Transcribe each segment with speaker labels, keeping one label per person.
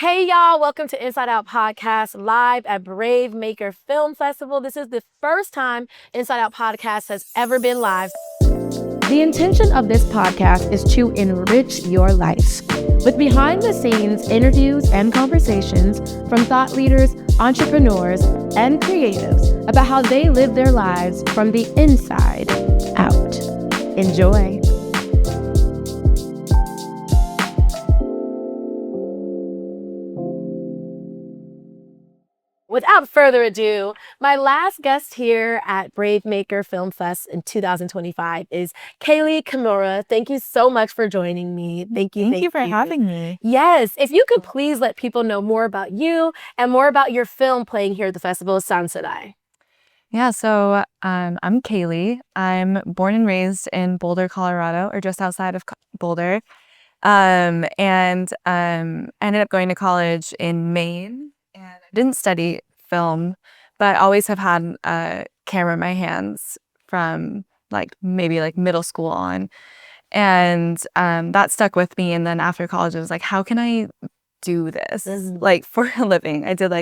Speaker 1: Hey y'all, welcome to Inside Out Podcast live at BraveMaker Film Festival. This is the first time Inside Out Podcast has ever been live. The intention of this podcast is to enrich your life with behind the scenes interviews and conversations from thought leaders, entrepreneurs, and creatives about how they live their lives from the inside out. Enjoy. Without further ado, my last guest here at BraveMaker Film Fest in 2025 is Kayli Kimura. Thank you so much for joining me. Thank you
Speaker 2: for having me.
Speaker 1: Yes, if you could please let people know more about you and more about your film playing here at the festival, Sansedai.
Speaker 2: Yeah, so I'm Kayli. I'm born and raised in Boulder, Colorado, or just outside of Boulder. And I ended up going to college in Maine, and I didn't study film, but I always have had a camera in my hands from maybe middle school on. And that stuck with me. And then after college, I was like, how can I do this for a living? I did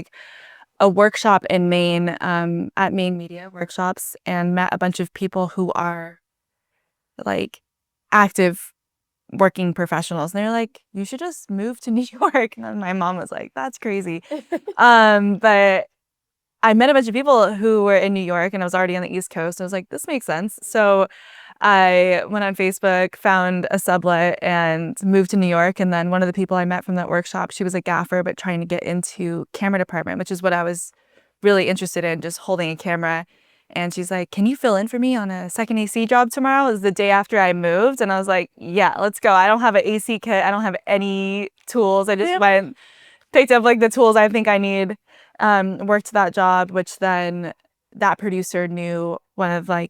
Speaker 2: a workshop in Maine at Maine Media Workshops and met a bunch of people who are active working professionals. And they're like, you should just move to New York. And then my mom was like, that's crazy. But I met a bunch of people who were in New York, and I was already on the East Coast. I was like, this makes sense. So I went on Facebook, found a sublet, and moved to New York. And then one of the people I met from that workshop, she was a gaffer, but trying to get into camera department, which is what I was really interested in, just holding a camera. And she's like, can you fill in for me on a second AC job tomorrow? It was the day after I moved. And I was like, yeah, let's go. I don't have an AC kit. I don't have any tools. I just went, picked up the tools I think I need, worked that job, which then that producer knew one of the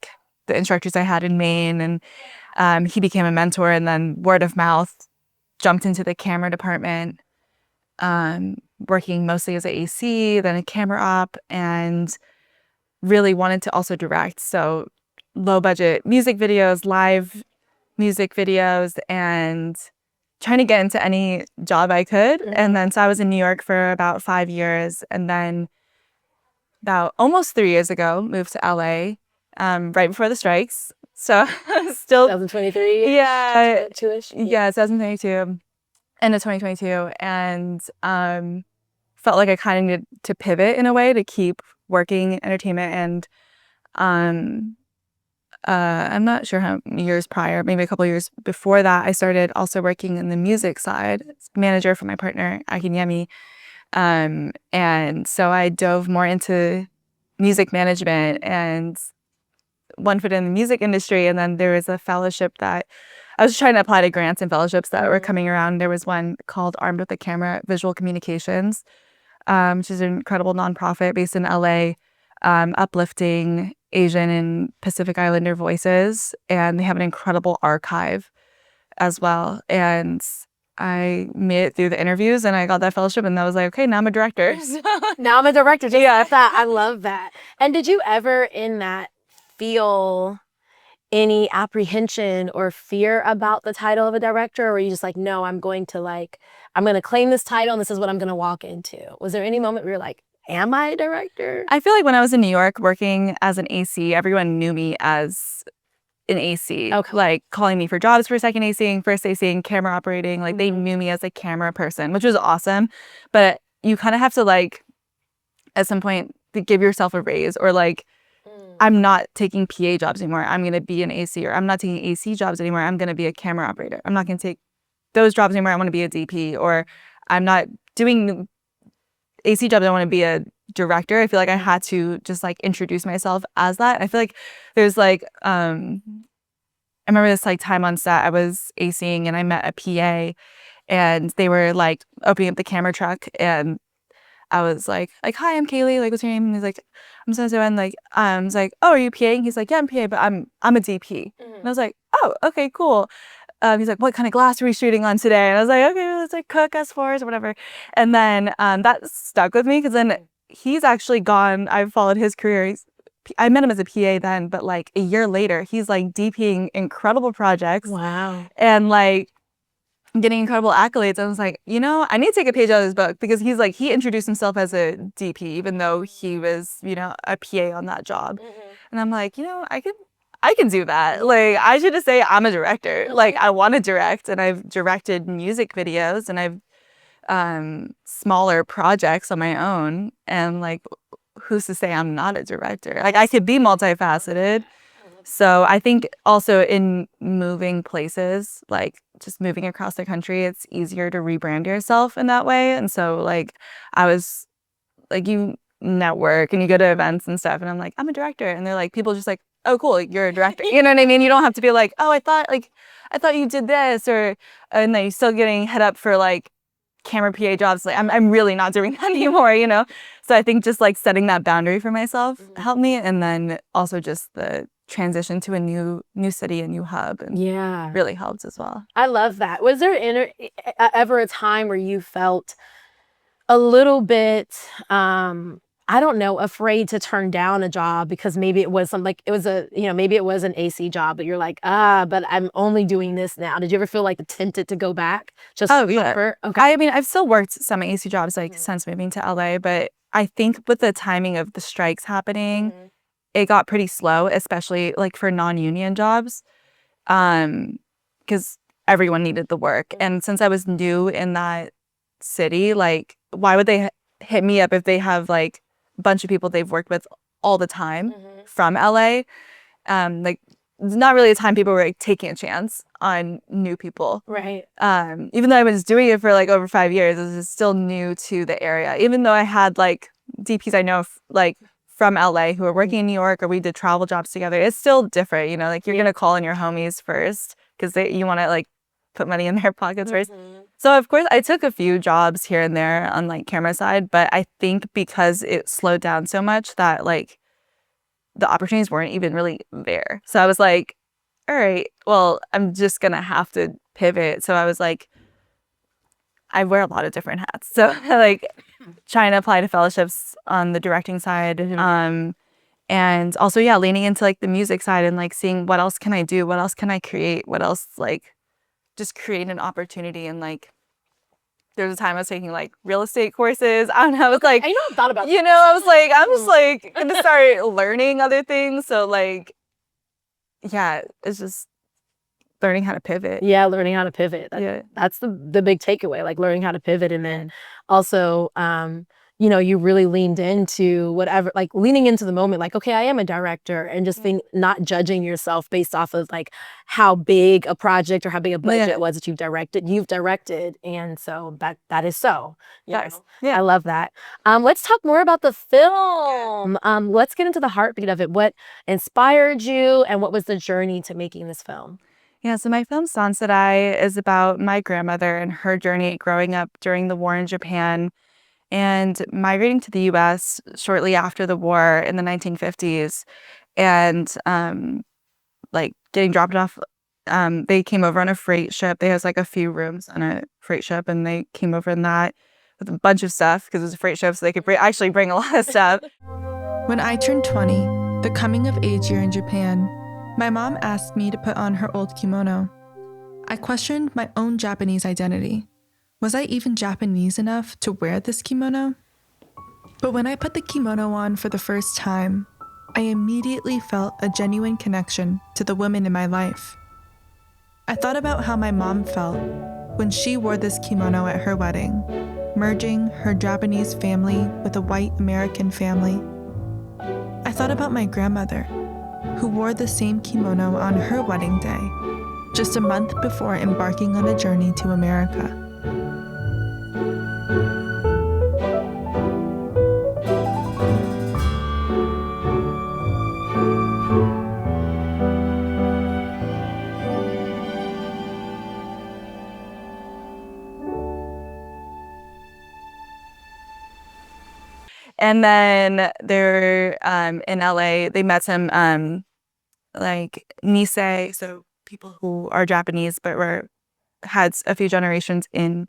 Speaker 2: instructors I had in Maine, and he became a mentor, and then word of mouth jumped into the camera department, working mostly as an AC, then a camera op, and really wanted to also direct. So low budget music videos, live music videos, and trying to get into any job I could. And then so I was in New York for about 5 years, and then about almost 3 years ago moved to LA right before the strikes. So still
Speaker 1: 2023?
Speaker 2: Yeah.
Speaker 1: 2-ish?
Speaker 2: Yeah, 2022. End of 2022. And felt like I kind of needed to pivot in a way to keep working in entertainment. And I'm not sure how many years prior, maybe a couple of years before that, I started also working in the music side, manager for my partner, Akinyemi. And so I dove more into music management and one foot in the music industry. And then there was a fellowship that I was trying to apply to grants and fellowships that were coming around. There was one called Armed with a Camera, Visual Communications, which is an incredible nonprofit based in LA, uplifting Asian and Pacific Islander voices. And they have an incredible archive as well. And I made it through the interviews and I got that fellowship, and that was like, okay, now I'm a director.
Speaker 1: Now I'm a director. Yeah, I love that. And did you ever in that feel any apprehension or fear about the title of a director, or were you just like, no, I'm going to claim this title and this is what I'm going to walk into? Was there any moment where you're like, am I a director?
Speaker 2: I feel like when I was in New York working as an AC, everyone knew me as an AC.
Speaker 1: Okay.
Speaker 2: Calling me for jobs for second ACing, first ACing, camera operating. They knew me as a camera person, which was awesome. But you kind of have to at some point give yourself a raise, or I'm not taking PA jobs anymore. I'm going to be an AC. Or I'm not taking AC jobs anymore. I'm going to be a camera operator. I'm not going to take those jobs anymore. I want to be a DP. Or I'm not doing AC jobs. I want to be a director. I feel like I had to just introduce myself as that. I feel like there's I remember this time on set, I was ACing and I met a PA, and they were opening up the camera truck, and I was like, hi, I'm Kayli, what's your name? And he's like, I'm so and I was like, oh, are you PAing? He's like, yeah, I'm PA, but I'm a DP. And I was like, oh, okay, cool. He's like, what kind of glass are we shooting on today? And I was like, okay, let's cook S4s or whatever. And then that stuck with me, because then he's actually gone. I've followed his career. I met him as a PA then, but a year later, he's DPing incredible projects.
Speaker 1: Wow.
Speaker 2: And getting incredible accolades. I was like, you know, I need to take a page out of his book, because he's like, he introduced himself as a DP, even though he was, you know, a PA on that job. And I'm like, you know, I can do that. Like, I should just say I'm a director. Like, I want to direct, and I've directed music videos, and I've smaller projects on my own, and like, who's to say I'm not a director? Like, I could be multifaceted. So I think also in moving places, like just moving across the country, it's easier to rebrand yourself in that way. And so like, I was like, you network and you go to events and stuff, and I'm like, I'm a director, and they're like, people just like, oh cool, you're a director. You know what I mean? You don't have to be like, oh, I thought you did this, or, and then you're still getting hit up for like camera PA jobs. Like, I'm really not doing that anymore, you know? So I think just like setting that boundary for myself helped me. And then also just the transition to a new city, a new hub, and really helped as well.
Speaker 1: I love that. Was there ever a time where you felt a little bit, I don't know, afraid to turn down a job because maybe it was maybe it was an AC job, but you're like, but I'm only doing this now. Did you ever feel like tempted to go back? Just comfort? Okay.
Speaker 2: I mean, I've still worked some AC jobs like since moving to LA, but I think with the timing of the strikes happening, it got pretty slow, especially like for non-union jobs, because everyone needed the work. And since I was new in that city, like, why would they hit me up if they have like a bunch of people they've worked with all the time from LA? Like, it's not really a time people were like taking a chance on new people.
Speaker 1: Right.
Speaker 2: Even though I was doing it for like over 5 years, it was still new to the area. Even though I had like DPs I know like from LA who are working in New York, or we did travel jobs together, it's still different, you know, like you're gonna call in your homies first because you want to like put money in their pockets first. So of course I took a few jobs here and there on like camera side, but I think because it slowed down so much that like the opportunities weren't even really there. So I was like, all right, well, I'm just gonna have to pivot. So I was like, I wear a lot of different hats. So like trying to apply to fellowships on the directing side. And also, leaning into like the music side and like seeing what else can I do? What else can I create? What else, like, just create an opportunity. And like, there was a time I was taking like real estate courses. I don't know. I was like,
Speaker 1: I know, I've thought about
Speaker 2: you know, I was like, I'm just like going to start learning other things. So like, yeah, it's just learning how to pivot.
Speaker 1: Yeah, learning how to pivot. That's the big takeaway, like learning how to pivot. And then also, you know, you really leaned into whatever, like leaning into the moment, like, okay, I am a director, and just not judging yourself based off of like how big a project or how big a budget was that you've directed. And so that is so. Yes. I love that. Let's talk more about the film. Let's get into the heartbeat of it. What inspired you, and what was the journey to making this film?
Speaker 2: Yeah, so my film Sansedai is about my grandmother and her journey growing up during the war in Japan and migrating to the U.S. shortly after the war in the 1950s, and like getting dropped off. They came over on a freight ship. They has like a few rooms on a freight ship, and they came over in that with a bunch of stuff because it was a freight ship, so they could actually bring a lot of stuff.
Speaker 3: When I turned 20, the coming of age year in Japan, my mom asked me to put on her old kimono. I questioned my own Japanese identity. Was I even Japanese enough to wear this kimono? But when I put the kimono on for the first time, I immediately felt a genuine connection to the women in my life. I thought about how my mom felt when she wore this kimono at her wedding, merging her Japanese family with a white American family. I thought about my grandmother, who wore the same kimono on her wedding day, just a month before embarking on a journey to America.
Speaker 2: And then they're in LA, they met some like Nisei, so people who are Japanese but had a few generations in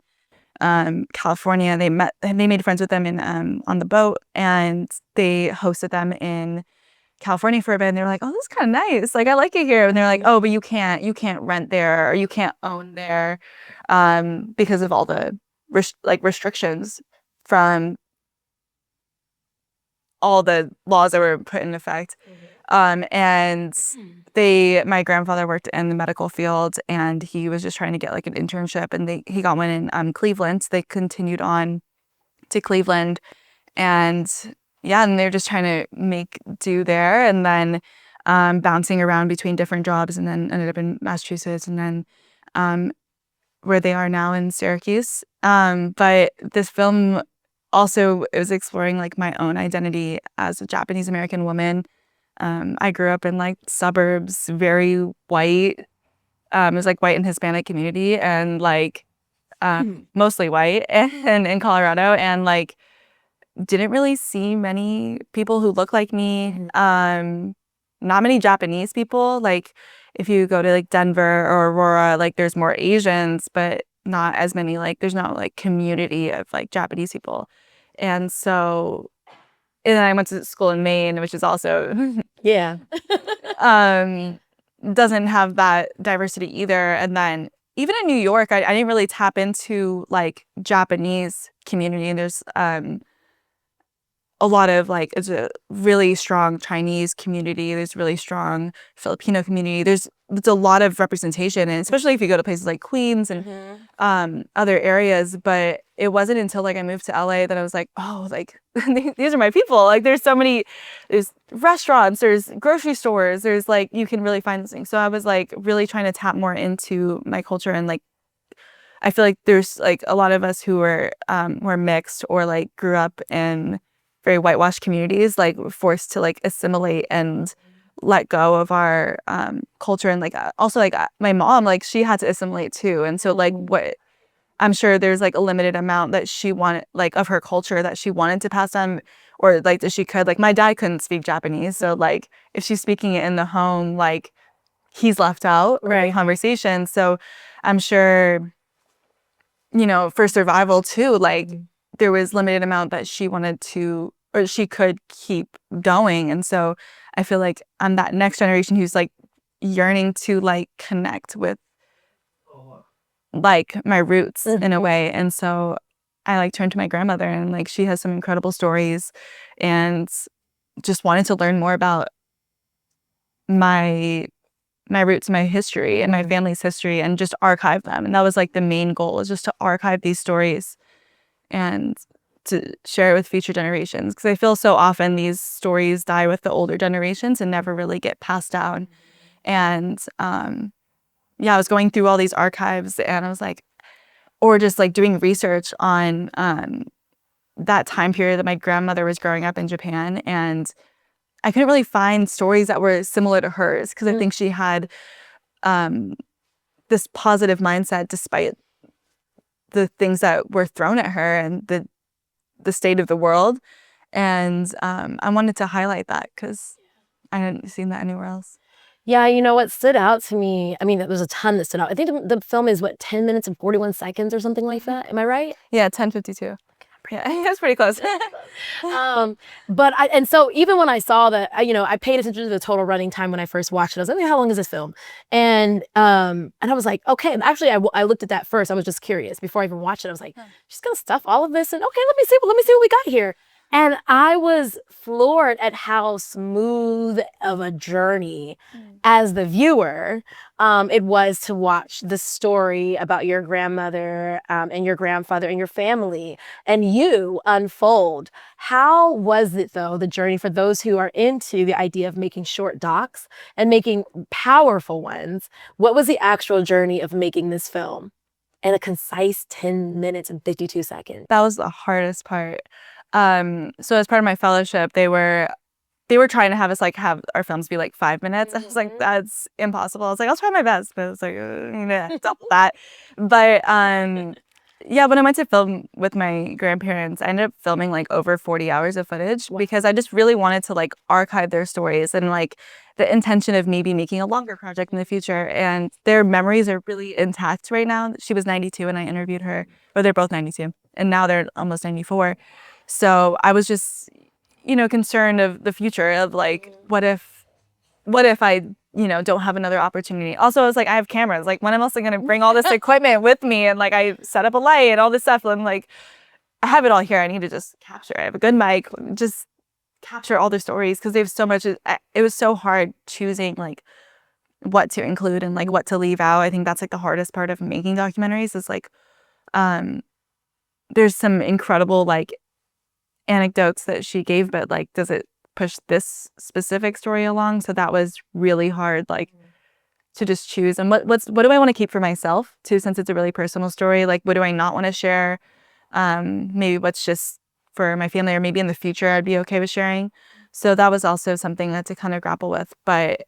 Speaker 2: California. They made friends with them in on the boat, and they hosted them in California for a bit, and they were like, oh, this is kind of nice. Like, I like it here. And they're like, oh, but you can't rent there, or you can't own there, because of all the restrictions from all the laws that were put in effect. And my grandfather worked in the medical field, and he was just trying to get like an internship, and he got one in Cleveland. So they continued on to Cleveland, and and they're just trying to make do there, and then bouncing around between different jobs, and then ended up in Massachusetts, and then where they are now in Syracuse. But this film also, it was exploring like my own identity as a Japanese American woman. I grew up in like suburbs, very white. It was like white and Hispanic community, and like mostly white, and in Colorado, and like didn't really see many people who look like me. Not many Japanese people. Like if you go to like Denver or Aurora, like there's more Asians, but not as many. Like there's not like community of like Japanese people. And so, and then I went to school in Maine, which is also doesn't have that diversity either. And then even in New York, I didn't really tap into like Japanese community. And there's a lot of like, it's a really strong Chinese community. There's really strong Filipino community. There's a lot of representation, and especially if you go to places like Queens and other areas. But it wasn't until like I moved to LA that I was like, oh, like these are my people. Like there's restaurants, there's grocery stores, there's like, you can really find these things. So I was like really trying to tap more into my culture, and like I feel like there's like a lot of us who were mixed or like grew up in very whitewashed communities, like were forced to like assimilate and let go of our culture. And like also like my mom, like she had to assimilate too. And so like what I'm sure there's like a limited amount that she wanted, like of her culture that she wanted to pass on, or like that she could. Like my dad couldn't speak Japanese, so like if she's speaking it in the home, like he's left out of the conversation. So I'm sure, you know, for survival too, like there was limited amount that she wanted to, or she could keep going. And so I feel like I'm that next generation who's like yearning to like connect with like my roots in a way. And so I like turned to my grandmother, and like she has some incredible stories, and just wanted to learn more about my roots, my history, and my family's history, and just archive them. And that was like the main goal, is just to archive these stories and to share it with future generations. Because I feel so often these stories die with the older generations and never really get passed down. And I was going through all these archives, and I was like, or just like doing research on that time period that my grandmother was growing up in Japan, and I couldn't really find stories that were similar to hers, because I think she had this positive mindset despite the things that were thrown at her and the state of the world. And I wanted to highlight that because I hadn't seen that anywhere else.
Speaker 1: Yeah, you know what stood out to me? I mean, there's a ton that stood out. I think the film is, 10 minutes and 41 seconds or something like that. Am I right?
Speaker 2: Yeah, 10:52. Yeah, that's pretty close.
Speaker 1: And so even when I saw that, I paid attention to the total running time when I first watched it. I was like, how long is this film? And I was like, okay. And actually, I looked at that first. I was just curious before I even watched it. I was like, she's gonna stuff all of this, and okay, let me see what we got here. And I was floored at how smooth of a journey as the viewer it was to watch the story about your grandmother and your grandfather and your family and you unfold. How was it, though, the journey for those who are into the idea of making short docs and making powerful ones? What was the actual journey of making this film in a concise 10 minutes and 52 seconds?
Speaker 2: That was the hardest part. So as part of my fellowship, they were trying to have us like have our films be like 5 minutes. I was like, that's impossible. I was like, I'll try my best, but it's like double that. But when I went to film with my grandparents, I ended up filming like over 40 hours of footage because I just really wanted to like archive their stories, and like the intention of maybe making a longer project in the future. And their memories are really intact right now. She was 92 when I interviewed her, or they're both 92, and now they're almost 94. So I was just concerned of the future of like, what if I, don't have another opportunity. Also, I was like, I have cameras. Like, when am I also going to bring all this equipment with me? And like, I set up a light and all this stuff. And like, I have it all here. I need to just capture. I have a good mic. Just capture all the stories because they have so much. It was so hard choosing like what to include and like what to leave out. I think that's like the hardest part of making documentaries is like, there's some incredible like anecdotes that she gave, but like, does it push this specific story along? So that was really hard, like to just choose. And what do I want to keep for myself too, since it's a really personal story? Like, what do I not want to share? Maybe what's just for my family, or maybe in the future I'd be okay with sharing. So that was also something that to kind of grapple with. But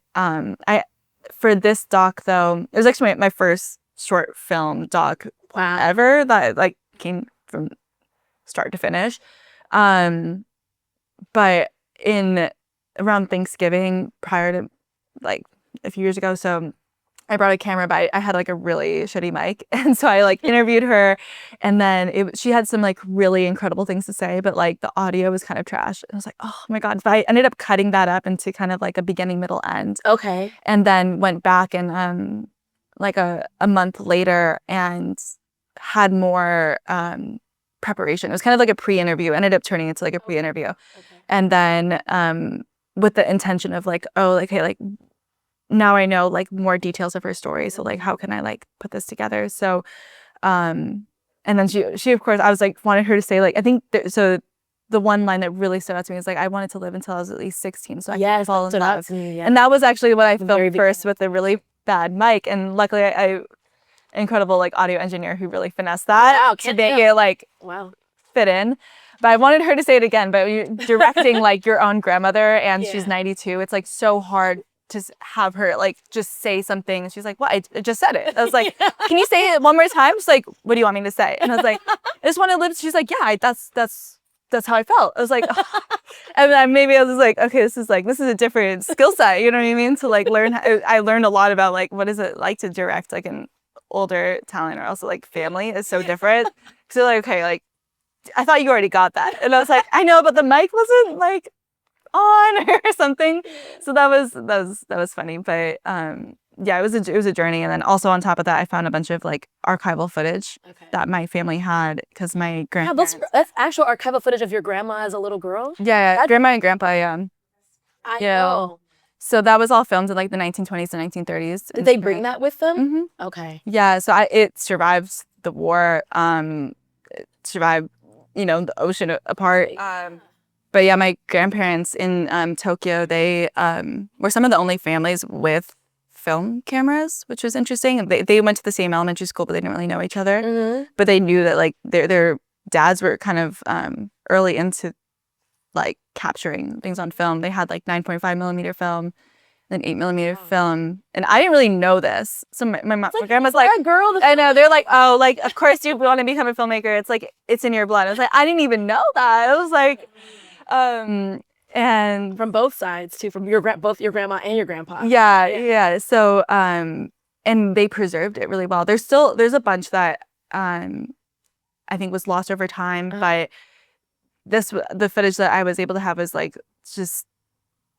Speaker 2: for this doc though, it was actually my first short film doc ever that like came from start to finish. But in around Thanksgiving, prior to like a few years ago, so I brought a camera, but I had like a really shitty mic, and so I like interviewed her, and then she had some like really incredible things to say, but like the audio was kind of trash. And I was like, oh my god! But I ended up cutting that up into kind of like a beginning, middle, end.
Speaker 1: Okay.
Speaker 2: And then went back and like a month later and had more preparation. It was kind of like a pre-interview. Ended up turning into like a pre-interview, and then with the intention of like, oh, okay, like now I know like more details of her story. So like, how can I like put this together? So, and then she of course, I was like wanted her to say like, I think so. The one line that really stood out to me is like, I wanted to live until I was at least 16, so I could fall in love. And that was actually what I filmed first with a really bad mic, and luckily I incredible like audio engineer who really finessed that to make it like fit in. But I wanted her to say it again, but you're directing like your own grandmother, and she's 92. It's like so hard to have her like just say something. And she's like, what? I just said it. I was like, can you say it one more time? She's like, what do you want me to say? And I was like, I just want to live. She's like, yeah, that's how I felt. I was like, oh. And then maybe I was like, okay, this is a different skill set. You know what I mean? To like learn. I learned a lot about like, what is it like to direct like an older talent, or also like family is so different. So like, okay, like I thought you already got that. And I was like, I know, but the mic wasn't like on or something. So that was funny. But yeah, it was a journey. And then also on top of that, I found a bunch of like archival footage that my family had, because my grandparents.
Speaker 1: Yeah, that's actual archival footage of your grandma as a little girl?
Speaker 2: Yeah, grandma and grandpa, yeah.
Speaker 1: I know.
Speaker 2: So that was all filmed in like the 1920s and 1930s.
Speaker 1: Did they bring that with them?
Speaker 2: Mm-hmm.
Speaker 1: Okay.
Speaker 2: Yeah, so it survived the war, it survived, the ocean apart. But yeah, my grandparents in Tokyo, they were some of the only families with film cameras, which was interesting. They went to the same elementary school, but they didn't really know each other. Mm-hmm. But they knew that like their dads were kind of early into like capturing things on film. They had like 9.5 millimeter film, then 8 millimeter film, and I didn't really know this. So my grandma's like,
Speaker 1: girl,
Speaker 2: I know, they're like, oh, like of course you want to become a filmmaker. It's like it's in your blood. I was like, I didn't even know that. I was like, and
Speaker 1: from both sides too, from both your grandma and your grandpa.
Speaker 2: Yeah. So and they preserved it really well. There's a bunch that I think was lost over time, but the footage that I was able to have was like just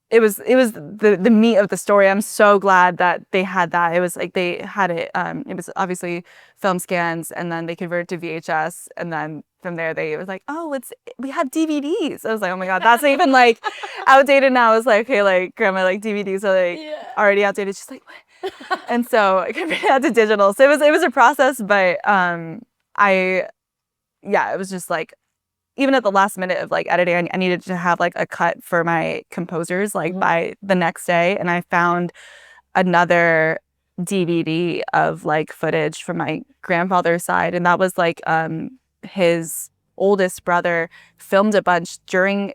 Speaker 2: it was the meat of the story. I'm so glad that they had that. It was like they had it. It was obviously film scans, and then they converted to VHS, and then from there they was like, oh, we have DVDs. I was like, oh my god, that's even like outdated now. I was like, okay, like grandma, like DVDs are like already outdated. She's like, what? And so I converted that to digital. So it was a process, but it was just like, even at the last minute of like editing, I needed to have like a cut for my composers like by the next day, and I found another DVD of like footage from my grandfather's side, and that was like his oldest brother filmed a bunch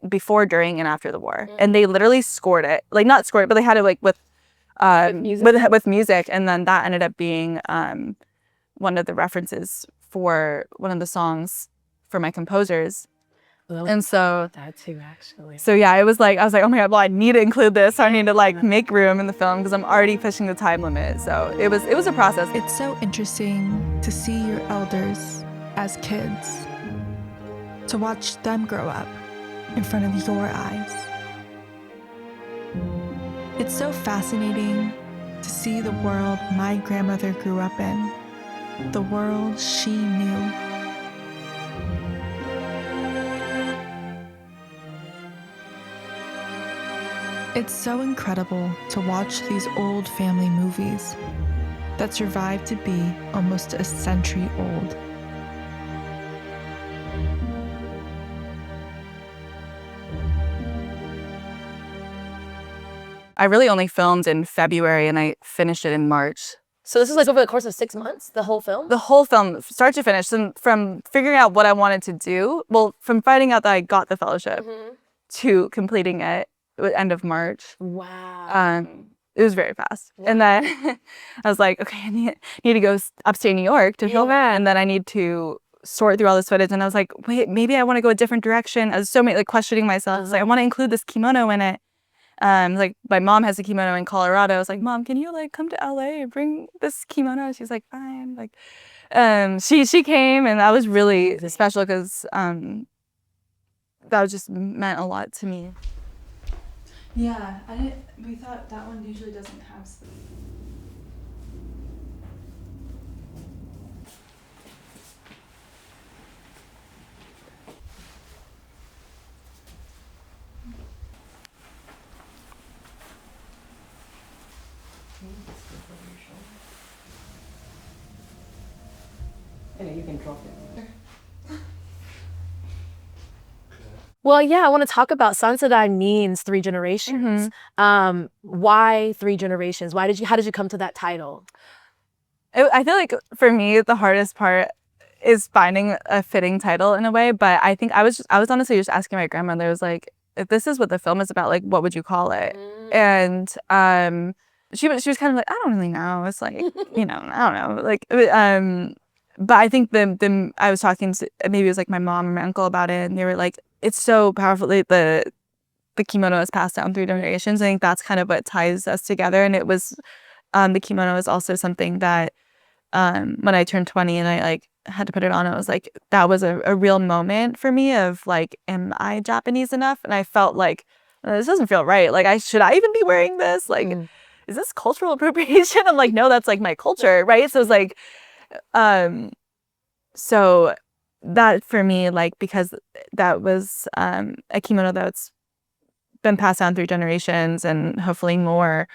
Speaker 2: before, during, and after the war, and they literally scored it, like not scored it, but they had it like with music, and then that ended up being one of the references for one of the songs for my composers. And so
Speaker 1: that too, actually.
Speaker 2: So yeah, I was like, oh my god, well, I need to include this. I need to like make room in the film because I'm already pushing the time limit. So it was a process.
Speaker 3: It's so interesting to see your elders as kids, to watch them grow up, in front of your eyes. It's so fascinating to see the world my grandmother grew up in, the world she knew. It's so incredible to watch these old family movies that survived to be almost a century old.
Speaker 2: I really only filmed in February and I finished it in March.
Speaker 1: So this is like over the course of 6 months, the whole film?
Speaker 2: The whole film, start to finish, from figuring out what I wanted to do, well, from finding out that I got the fellowship to completing it at the end of March.
Speaker 1: Wow.
Speaker 2: It was very fast. Wow. And then I was like, okay, I need to go upstate New York to film it, and then I need to sort through all this footage. And I was like, wait, maybe I want to go a different direction. I was so like questioning myself. I was like, I want to include this kimono in it. Like my mom has a kimono in Colorado. I was like, Mom, can you like come to LA and bring this kimono? She's like, fine. Like, she came, and that was really special because that just meant a lot to me.
Speaker 3: Yeah, we thought that one usually doesn't have sleep.
Speaker 1: And you can drop it. Well, yeah, I want to talk about Sansedai means 3 generations. Why 3 generations? How did you come to that title?
Speaker 2: I feel like for me, the hardest part is finding a fitting title in a way. But I think I was honestly just asking my grandmother. I was like, if this is what the film is about, like, what would you call it? And she was kind of like, I don't really know. It's like, I don't know. Like, but I think I was talking to, maybe it was like my mom or my uncle about it, and they were like, it's so powerful. Like the kimono is passed down 3 generations. I think that's kind of what ties us together. And it was, the kimono is also something that when I turned 20 and I like had to put it on, I was like, that was a real moment for me of like, am I Japanese enough? And I felt like, this doesn't feel right. Like, should I even be wearing this? Like, is this cultural appropriation? I'm like, no, that's like my culture, right? So it's like, so that for me, like, because that was a kimono that's been passed down 3 generations and hopefully more,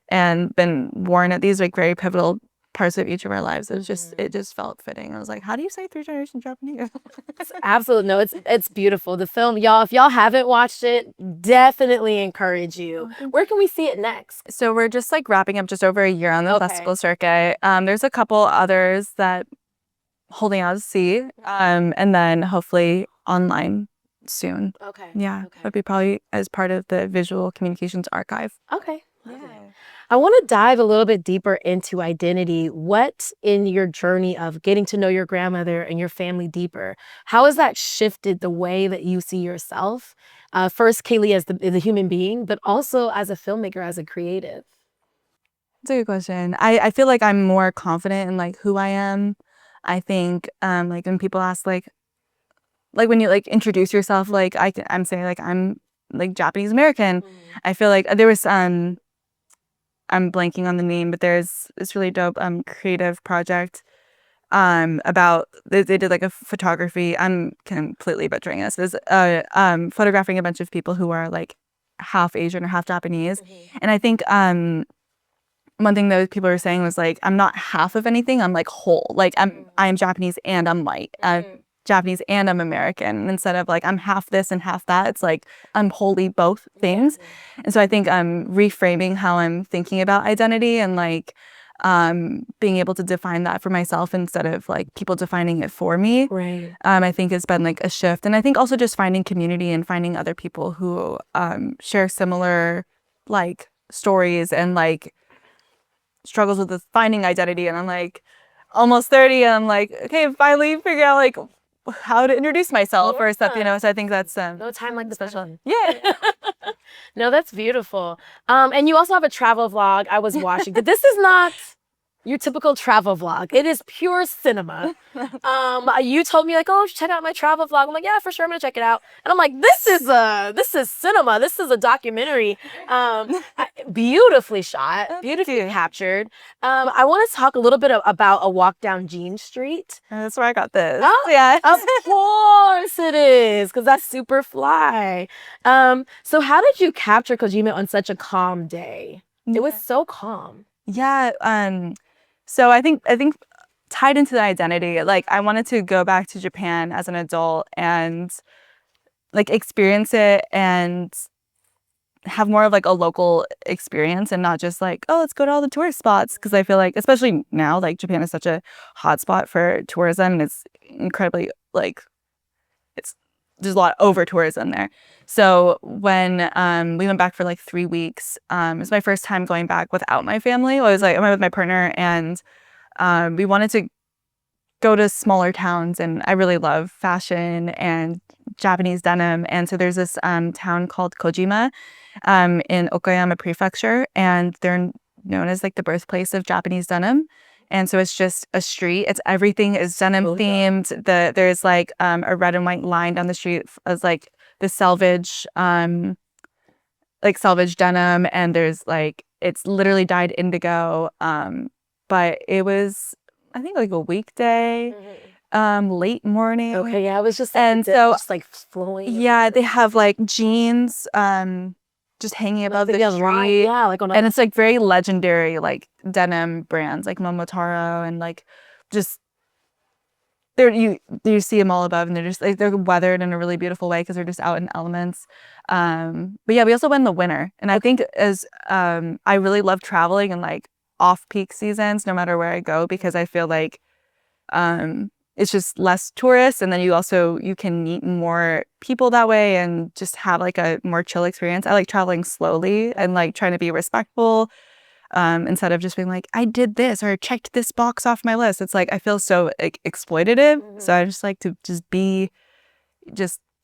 Speaker 2: and been worn at these like very pivotal parts of each of our lives. It just felt fitting. I was like, how do you say 3 generations Japanese?
Speaker 1: Absolutely. No, it's beautiful. The film, y'all, if y'all haven't watched it, definitely encourage you. Where can we see it next?
Speaker 2: So we're just like wrapping up just over a year on the festival circuit. There's a couple others that holding out to see, and then hopefully online soon.
Speaker 1: Okay.
Speaker 2: Yeah,
Speaker 1: okay.
Speaker 2: That'd be probably as part of the visual communications archive.
Speaker 1: Okay. Yeah. I want to dive a little bit deeper into identity. What in your journey of getting to know your grandmother and your family deeper, how has that shifted the way that you see yourself? First, Kayli as the human being, but also as a filmmaker, as a creative.
Speaker 2: That's a good question. I feel like I'm more confident in like who I am. I think like when people ask like when you like introduce yourself, like I'm saying like I'm like Japanese American. I feel like there was I'm blanking on the name, but there's this really dope creative project about they did like a photography. I'm completely butchering this. There's photographing a bunch of people who are like half Asian or half Japanese, and I think one thing that people were saying was like, I'm not half of anything. I'm like whole. Like I'm Japanese and I'm white. Japanese and I'm American. Instead of like I'm half this and half that, it's like I'm wholly both things. And so I think I'm reframing how I'm thinking about identity and like being able to define that for myself instead of like people defining it for me.
Speaker 1: Right.
Speaker 2: I think it's been like a shift. And I think also just finding community and finding other people who share similar like stories and like struggles with finding identity. And I'm like almost 30 and I'm like, okay, finally figure out like how to introduce myself or stuff, so I think that's
Speaker 1: no time like the special.
Speaker 2: Yeah.
Speaker 1: No, that's beautiful. And you also have a travel vlog I was watching. But this is not your typical travel vlog. It is pure cinema. You told me like, oh, check out my travel vlog. I'm like, yeah, for sure, I'm gonna check it out. And I'm like, this is cinema. This is a documentary. Beautifully shot, beautifully captured. I want to talk a little bit about A Walk Down Jean Street.
Speaker 2: That's where I got this.
Speaker 1: Oh,
Speaker 2: yeah.
Speaker 1: Of course it is, because that's super fly. So how did you capture Kojima on such a calm day? It was so calm.
Speaker 2: Yeah. So I think tied into the identity, like I wanted to go back to Japan as an adult and like experience it and have more of like a local experience and not just like, oh, let's go to all the tourist spots. Because I feel like, especially now, like Japan is such a hot spot for tourism and it's incredibly like, there's a lot of over tourism there. So when we went back for like 3 weeks, it was my first time going back without my family. I went with my partner and we wanted to go to smaller towns, and I really love fashion and Japanese denim. And so there's this town called Kojima in Okayama Prefecture, and they're known as like the birthplace of Japanese denim. And so it's just a street. Everything is denim themed. There's like a red and white line down the street as like the salvage denim, and there's like it's literally dyed indigo. But it was I think like a weekday, late morning.
Speaker 1: Okay, yeah, it was just just like flowing.
Speaker 2: Yeah, they have like jeans just hanging above the street.
Speaker 1: Yeah, like
Speaker 2: and it's like very legendary like denim brands like Momotaro and like just you see them all above, and they're just like they're weathered in a really beautiful way because they're just out in elements. But yeah, we also went in the winter, and I think as I really love traveling and like off-peak seasons no matter where I go, because I feel like it's just less tourists, and then you can meet more people that way and just have like a more chill experience. I like traveling slowly and like trying to be respectful instead of just being like, I did this or checked this box off my list. It's like I feel so like exploitative. So I just like to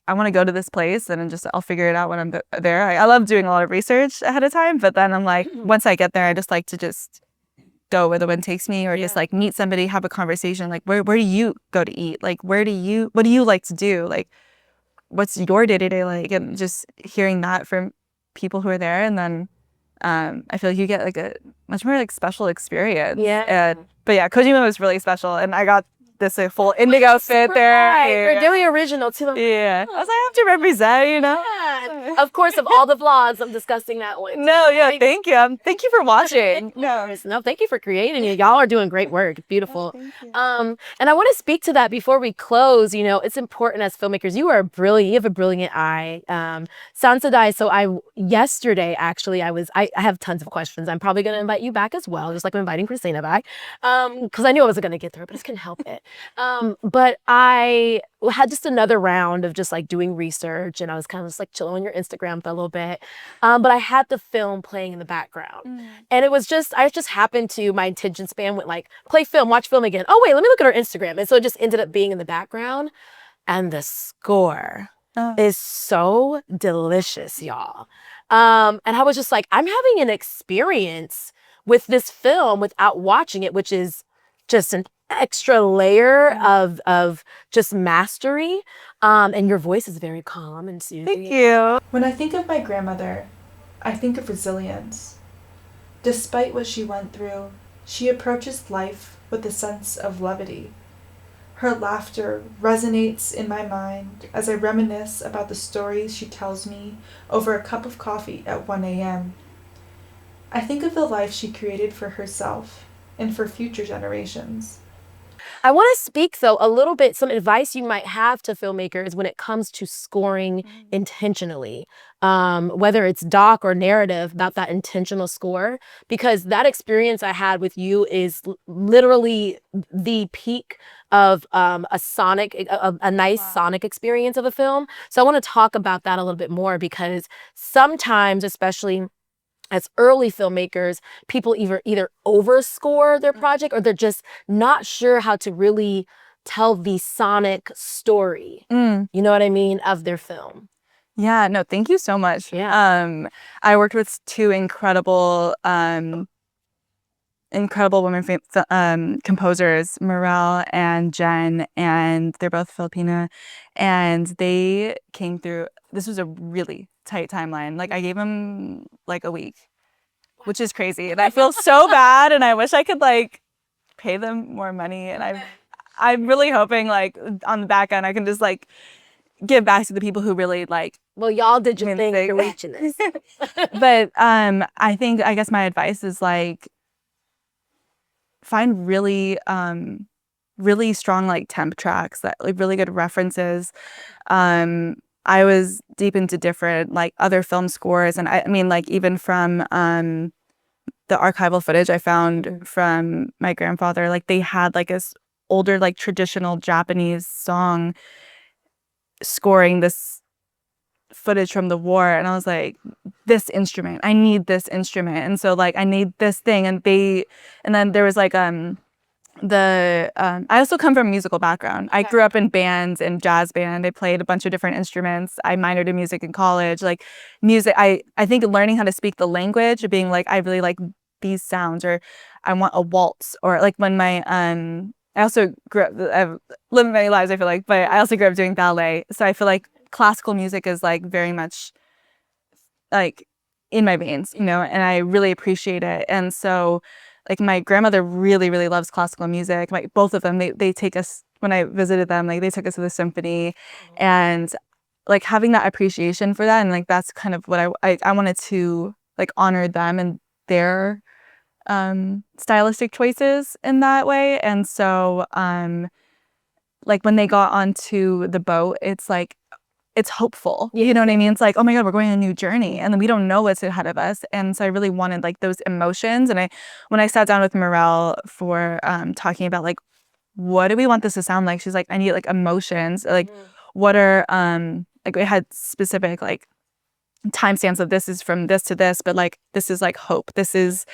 Speaker 2: I want to go to this place and then I'll figure it out when I'm there. I love doing a lot of research ahead of time, but then I'm like, once I get there, I just like to just go where the wind takes me, or just like meet somebody, have a conversation. Like, where do you go to eat? Like, what do you like to do? Like, what's your day-to-day like? And just hearing that from people who are there. And then I feel like you get like a much more like special experience.
Speaker 1: Yeah.
Speaker 2: But yeah, Kojima was really special, and I got this full indigo fit there.
Speaker 1: You're really original too.
Speaker 2: Yeah. I was like, I have to represent, you know?
Speaker 1: Yeah. Of course, of all the vlogs, I'm discussing that one.
Speaker 2: No, yeah, thank you. Thank you for watching.
Speaker 1: No, thank you for creating it. Y'all are doing great work. It's beautiful.
Speaker 2: Thank you.
Speaker 1: And I want to speak to that before we close. You know, it's important as filmmakers. You are brilliant. You have a brilliant eye. Sansedai. So yesterday, actually, I have tons of questions. I'm probably going to invite you back as well, just like I'm inviting Christina back. Because I knew I wasn't going to get through it, but I just couldn't help it. But I had just another round of just like doing research, and I was kind of just like chilling on your Instagram for a little bit. But I had the film playing in the background, and I just happened to, my attention span went like, play film, watch film again. Oh wait, let me look at her Instagram. And so it just ended up being in the background, and the score is so delicious, y'all. And I was just like, I'm having an experience with this film without watching it, which is just an extra layer of just mastery. And your voice is very calm and soothing.
Speaker 2: Thank you.
Speaker 3: When I think of my grandmother, I think of resilience. Despite what she went through, she approaches life with a sense of levity. Her laughter resonates in my mind as I reminisce about the stories she tells me over a cup of coffee at 1 a.m. I think of the life she created for herself and for future generations.
Speaker 1: I want to speak, though, a little bit, some advice you might have to filmmakers when it comes to scoring intentionally, whether it's doc or narrative, about that intentional score, because that experience I had with you is literally the peak of a nice sonic experience of a film. So I want to talk about that a little bit more, because sometimes, especially as early filmmakers, people either overscore their project, or they're just not sure how to really tell the sonic story, you know what I mean, of their film.
Speaker 2: Yeah, no, thank you so much.
Speaker 1: Yeah.
Speaker 2: I worked with two incredible incredible women composers, Morel and Jen, and they're both Filipina, and they came through. This was a really tight timeline. Like, I gave them like a week, which is crazy, and I feel so bad, and I wish I could like pay them more money, and I'm really hoping like on the back end I can just like give back to the people who really like.
Speaker 1: Well, y'all did your thing. You're reaching this.
Speaker 2: But I guess my advice is like find really really strong like temp tracks that like really good references. I was deep into different like other film scores, and I mean like even from the archival footage I found from my grandfather, like they had like this older like traditional Japanese song scoring this footage from the war, and I was like, this instrument, I need this instrument, and so like I need this thing, and then there was like I also come from a musical background. I grew up in bands and jazz band. I played a bunch of different instruments. I minored in music in college. Like music, I think learning how to speak the language, being like, I really like these sounds, or I want a waltz, or like when my I also grew up, I've lived many lives, I feel like, but I also grew up doing ballet. So I feel like classical music is like very much like in my veins, you know, and I really appreciate it. And so like my grandmother really, really loves classical music. Like both of them, they take us, when I visited them, like they took us to the symphony, and like having that appreciation for that. And like, that's kind of what I wanted to like honor them and their stylistic choices in that way. And so like when they got onto the boat, it's like, it's hopeful. You know what I mean? It's like, oh my God, we're going on a new journey, and then we don't know what's ahead of us. And so I really wanted like those emotions. And when I sat down with Morel for talking about like, what do we want this to sound like? She's like, I need like emotions. Like, what are like we had specific like timestamps of this is from this to this, but like this is like hope. This is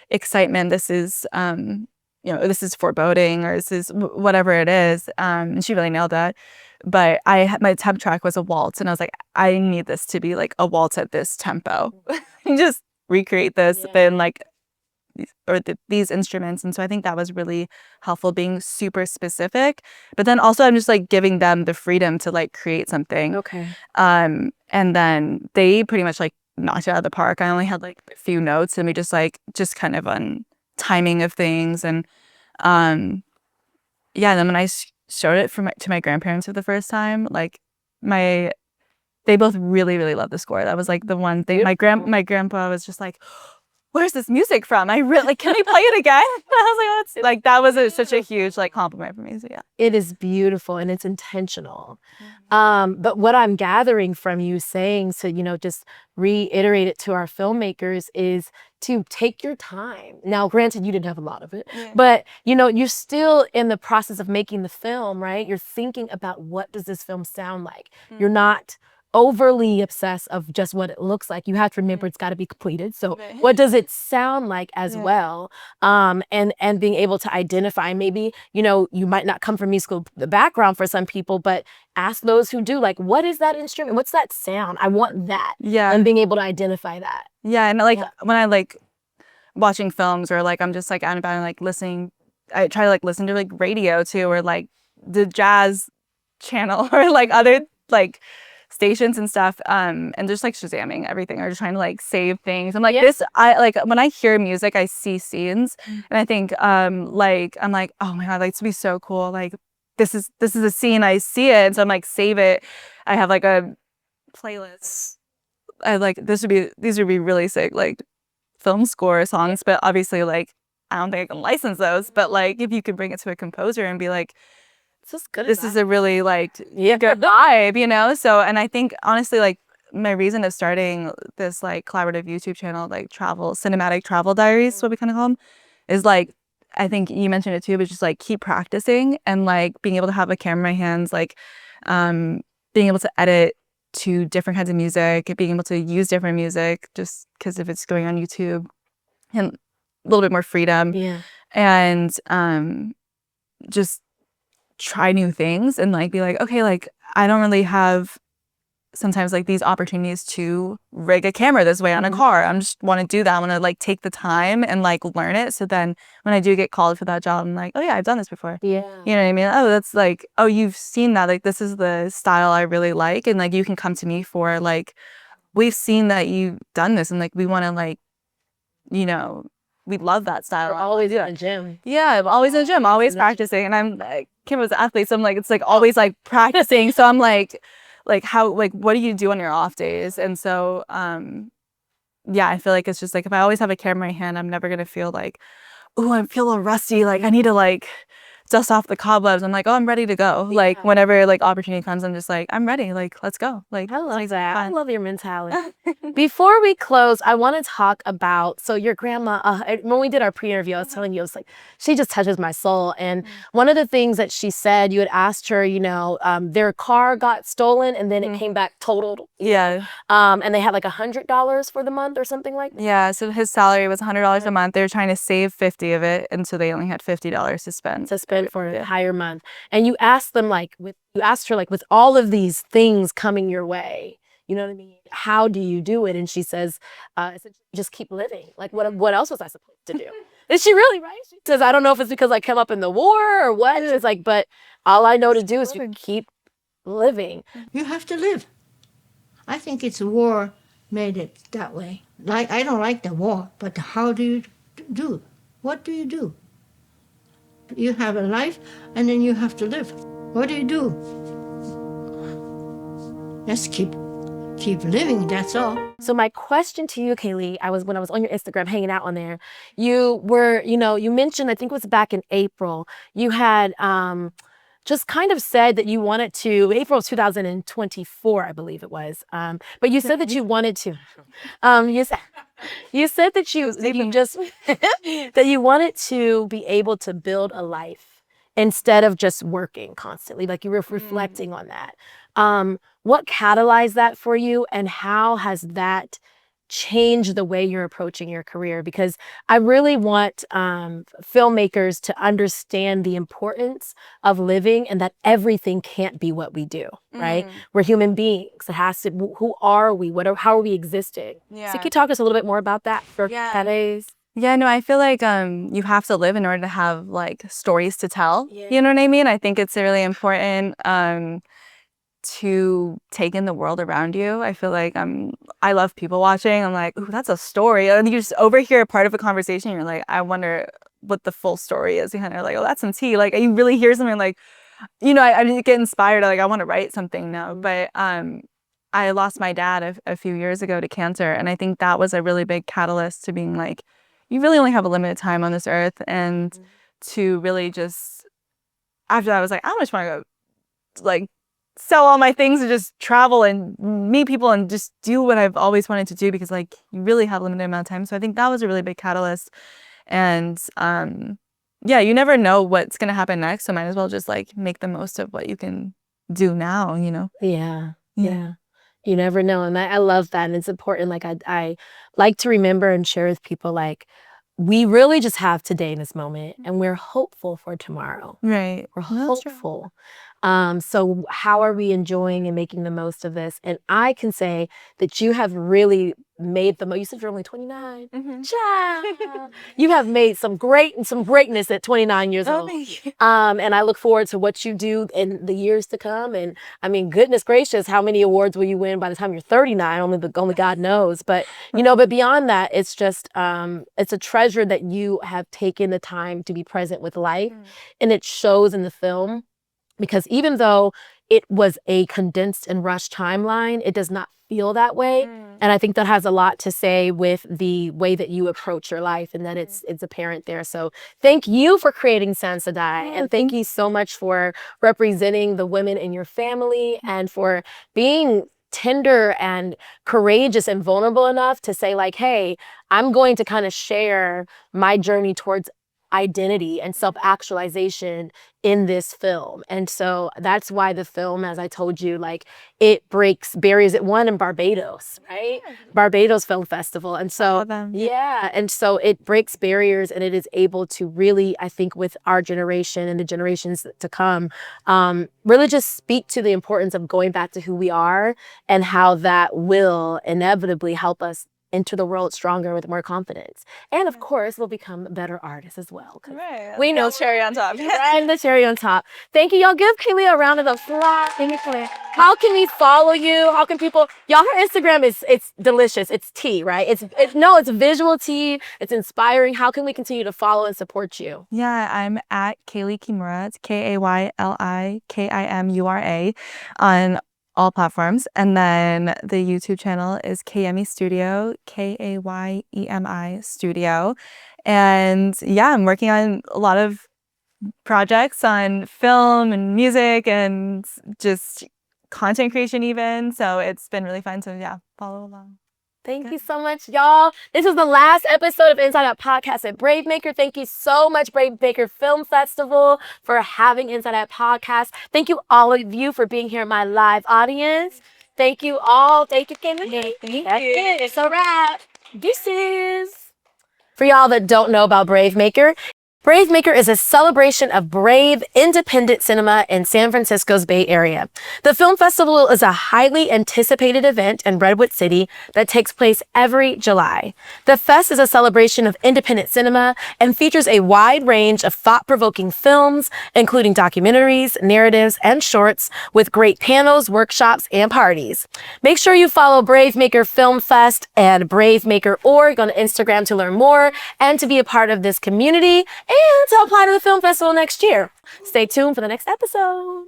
Speaker 2: excitement. This is you know, this is foreboding, or this is whatever it is. And she really nailed that. But my temp track was a waltz, and I was like, I need this to be like a waltz at this tempo. And just recreate this in like these instruments. And so I think that was really helpful, being super specific. But then also I'm just like giving them the freedom to like create something.
Speaker 1: Okay.
Speaker 2: And then they pretty much like knocked it out of the park. I only had like a few notes, and we just kind of on timing of things. And and then when I showed it to my grandparents for the first time, like they both really, really loved the score. That was like the one thing. My grandpa was just like, where's this music from? I really like, can we play it again? And I was like, that's like, that was such a huge like compliment for me. So yeah.
Speaker 1: It is beautiful, and it's intentional. But what I'm gathering from you saying, to, you know, just reiterate it to our filmmakers, is to take your time. Now, granted, you didn't have a lot of it, but you know, you're still in the process of making the film, right? You're thinking about, what does this film sound like? You're not overly obsessed of just what it looks like. You have to remember it's got to be completed. So what does it sound like as well? And being able to identify, maybe, you know, you might not come from musical background for some people, but ask those who do, like, what is that instrument? What's that sound? I want that.
Speaker 2: Yeah.
Speaker 1: And being able to identify that.
Speaker 2: Yeah. And like when I like watching films, or like I'm just like out and about and like listening, I try to like listen to like radio too, or like the jazz channel, or like other like stations and stuff, and just like Shazamming everything, or just trying to like save things. I'm like, this, I like when I hear music, I see scenes, and I think like I'm like, oh my God, like, this would be so cool. Like this is a scene, I see it, and so I'm like, save it. I have like a playlist. I like these would be really sick like film score songs, but obviously like I don't think I can license those. But like if you could bring it to a composer and be like, this is a really like good vibe, you know? So, and I think honestly, like my reason of starting this like collaborative YouTube channel, like cinematic travel diaries, what we kind of call them, is like, I think you mentioned it too, but just like keep practicing, and like being able to have a camera in my hands, like being able to edit to different kinds of music, being able to use different music, just because if it's going on YouTube, and a little bit more freedom. And just try new things, and like be like, okay, like I don't really have sometimes like these opportunities to rig a camera this way on a car. I just want to do that. I want to like take the time and like learn it. So then when I do get called for that job, I'm like, oh yeah, I've done this before.
Speaker 1: Yeah.
Speaker 2: You know what I mean? Oh, that's like, oh, you've seen that. Like, this is the style I really like. And like, you can come to me for like, we've seen that you've done this and like, we want to like, you know, we love that style.
Speaker 1: You're always in the gym.
Speaker 2: Yeah, I'm always in the gym, always practicing. And I'm like, Kim was an athlete, so I'm like, it's like always like practicing. So I'm like how, like, what do you do on your off days? And so, yeah, I feel like it's just like, if I always have a camera in my hand, I'm never going to feel like, oh, I feel a little rusty. Like I need to like dust off the cobwebs. I'm like, oh, I'm ready to go.
Speaker 1: Yeah.
Speaker 2: Like whenever like opportunity comes, I'm just like, I'm ready. Like, let's go. Like,
Speaker 1: I love that.
Speaker 2: fun.
Speaker 1: I love your mentality. Before we close, I want to talk about, so your grandma, when we did our pre-interview, I was telling you, I was like, she just touches my soul. And one of the things that she said, you had asked her, you know, their car got stolen and then it came back totaled.
Speaker 2: Yeah.
Speaker 1: And they had like $100 for the month or something like that.
Speaker 2: Yeah. So his salary was $100 a month. They were trying to save 50 of it. And so they only had $50 to spend.
Speaker 1: For an entire month. And you asked them like, you asked her like, with all of these things coming your way, you know what I mean? How do you do it? And she says, just keep living. Like, what else was I supposed to do? Is she really right? She says, I don't know if it's because I came up in the war or what. It's like, but all I know to do is to keep living.
Speaker 4: You have to live. I think it's war made it that way. Like, I don't like the war, but how do you do? What do you do? You have a life, and then you have to live. What do you do? Just keep living, that's all.
Speaker 1: So my question to you, Kayli, when I was on your Instagram hanging out on there, you were, you know, you mentioned, I think it was back in April, you had just kind of said that you wanted to, April of 2024, I believe it was, but you said that you wanted to, you said that you just, that you wanted to be able to build a life instead of just working constantly, like you were reflecting on that. What catalyzed that for you, and how has that changed the way you're approaching your career? Because I really want filmmakers to understand the importance of living, and that everything can't be what we do, right? We're human beings. It has to, who are we? How are we existing?
Speaker 2: Yeah.
Speaker 1: So can you talk to us a little bit more about that for Kayli?
Speaker 2: Yeah, no, I feel like you have to live in order to have like stories to tell.
Speaker 1: Yeah.
Speaker 2: You know what I mean? I think it's really important to take in the world around you. I feel like I love people watching. I'm like, ooh, that's a story. And you just overhear a part of a conversation, you're like, I wonder what the full story is. You kind of like, oh, that's some tea. Like you really hear something like, you know, I get inspired. Like I want to write something now. But I lost my dad a few years ago to cancer. And I think that was a really big catalyst to being like, you really only have a limited time on this earth. And to really just, after that, I was like, I just want to go like sell all my things and just travel and meet people and just do what I've always wanted to do, because like you really have a limited amount of time. So I think that was a really big catalyst. And yeah, you never know what's going to happen next. So might as well just like make the most of what you can do now, you know?
Speaker 1: Yeah. You never know. And I love that. And it's important. Like I like to remember and share with people, like, we really just have today in this moment, and we're hopeful for tomorrow.
Speaker 2: Right.
Speaker 1: We're hopeful. So how are we enjoying and making the most of this? And I can say that you have really made the most. You said you're only 29. Child. You have made some greatness at 29 years old.
Speaker 2: Thank you.
Speaker 1: And I look forward to what you do in the years to come. And I mean, goodness gracious, how many awards will you win by the time you're 39? Only God knows. But you know, but beyond that, it's just it's a treasure that you have taken the time to be present with life, and it shows in the film. Because even though it was a condensed and rushed timeline, it does not feel that way. And I think that has a lot to say with the way that you approach your life, and that it's apparent there. So thank you for creating Sansedai, and thank you so much for representing the women in your family, and for being tender and courageous and vulnerable enough to say like, hey, I'm going to kind of share my journey towards identity and self-actualization in this film. And so that's why the film, as I told you, like it breaks barriers. It won in Barbados, right? Barbados Film Festival. And so, yeah. And so it breaks barriers, and it is able to really, I think with our generation and the generations to come, really just speak to the importance of going back to who we are and how that will inevitably help us enter the world stronger with more confidence. And of course, we'll become better artists as well.
Speaker 2: Right.
Speaker 1: We know
Speaker 2: cherry on top.
Speaker 1: Right, the cherry on top. Thank you. Y'all give Kayli a round of applause. Thank you, Kayli. How can we follow you? How can people, y'all, her Instagram it's delicious. It's tea, right? It's visual tea. It's inspiring. How can we continue to follow and support you?
Speaker 2: Yeah, I'm at Kayli Kimura. It's KayliKimura on all platforms. And then the YouTube channel is Kayemi Studio, Kayemi Studio. And yeah, I'm working on a lot of projects on film and music and just content creation even. So it's been really fun. So yeah, follow along.
Speaker 1: Thank you so much, y'all. This is the last episode of Inside Out Podcast at BraveMaker. Thank you so much, BraveMaker Film Festival, for having Inside Out Podcast. Thank you, all of you, for being here in my live audience. Thank you all. Thank you, Kayli. Thank you. It's a wrap. Deuces. For y'all that don't know about BraveMaker, BraveMaker is a celebration of brave, independent cinema in San Francisco's Bay Area. The film festival is a highly anticipated event in Redwood City that takes place every July. The fest is a celebration of independent cinema and features a wide range of thought-provoking films, including documentaries, narratives, and shorts, with great panels, workshops, and parties. Make sure you follow BraveMaker Film Fest and BraveMaker.org on Instagram to learn more and to be a part of this community and to apply to the film festival next year. Stay tuned for the next episode.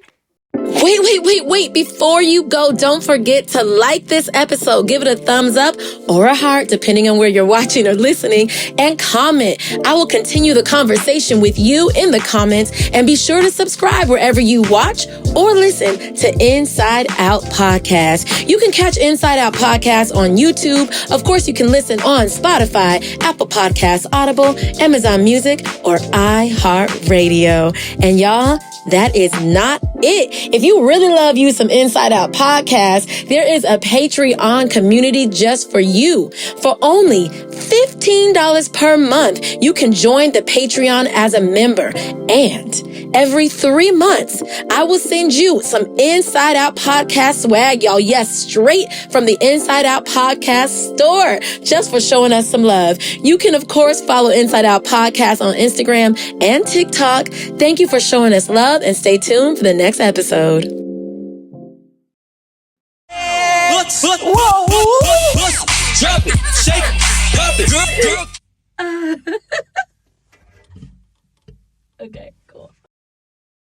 Speaker 1: Wait. Before you go, don't forget to like this episode. Give it a thumbs up or a heart, depending on where you're watching or listening, and comment. I will continue the conversation with you in the comments, and be sure to subscribe wherever you watch or listen to Inside Out Podcast. You can catch Inside Out Podcast on YouTube. Of course, you can listen on Spotify, Apple Podcasts, Audible, Amazon Music, or iHeartRadio. And y'all, that is not it. If you really love you some Inside Out Podcast, there is a Patreon community just for you. For only $15 per month, you can join the Patreon as a member. And every 3 months, I will send you some Inside Out Podcast swag, y'all. Yes, straight from the Inside Out Podcast store, just for showing us some love. You can, of course, follow Inside Out Podcast on Instagram and TikTok. Thank you for showing us love, and stay tuned for the next episode.
Speaker 5: Whoa. Drop it, shake it, pop it.